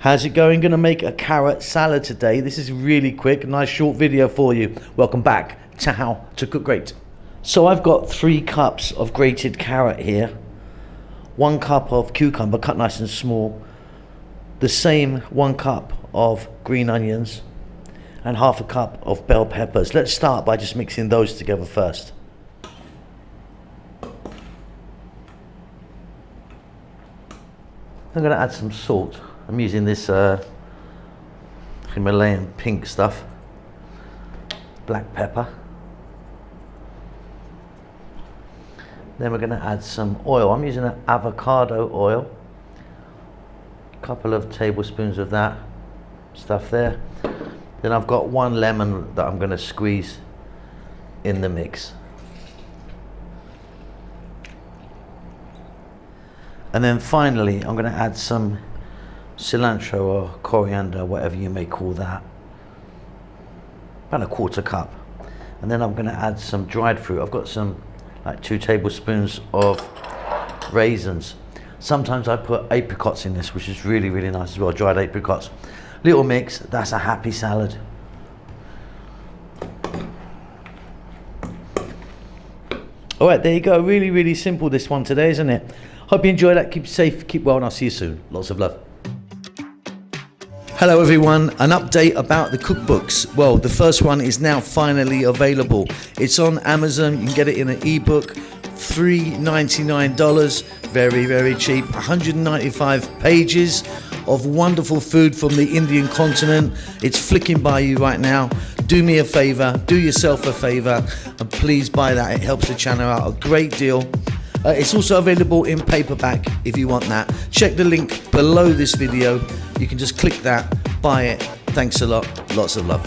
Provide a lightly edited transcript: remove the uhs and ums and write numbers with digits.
How's it going? Gonna make a carrot salad today. This is really quick, nice short video for you. Welcome back to How to Cook Great. So I've got 3 cups of grated carrot here, 1 cup of cucumber cut nice and small, the same 1 cup of green onions, and half a cup of bell peppers. Let's start by just mixing those together first. I'm gonna add some salt. I'm using this Himalayan pink stuff, black pepper. Then we're going to add some oil. I'm using an avocado oil, a couple of tablespoons of that stuff there. Then I've got 1 lemon that I'm going to squeeze in the mix. And then finally I'm going to add some cilantro or coriander, whatever you may call that, about 1/4 cup. And then I'm going to add some dried fruit. I've got some like 2 tablespoons of raisins. Sometimes I put apricots in this, which is really nice as well, dried apricots. Little mix, that's a happy salad. All right, there you go. Really simple this one today, isn't it? Hope you enjoy that. Keep safe, keep well, and I'll see you soon. Lots of love. Hello everyone, an update about the cookbooks. Well, the first one is now finally available. It's on Amazon, you can get it in an ebook, $3.99, very cheap, 195 pages of wonderful food from the Indian continent. It's flicking by you right now. Do me a favor, do yourself a favor, and please buy that. It helps the channel out a great deal. It's also available in paperback if you want that. Check the link below this video. You can just click that, buy it. Thanks a lot. Lots of love.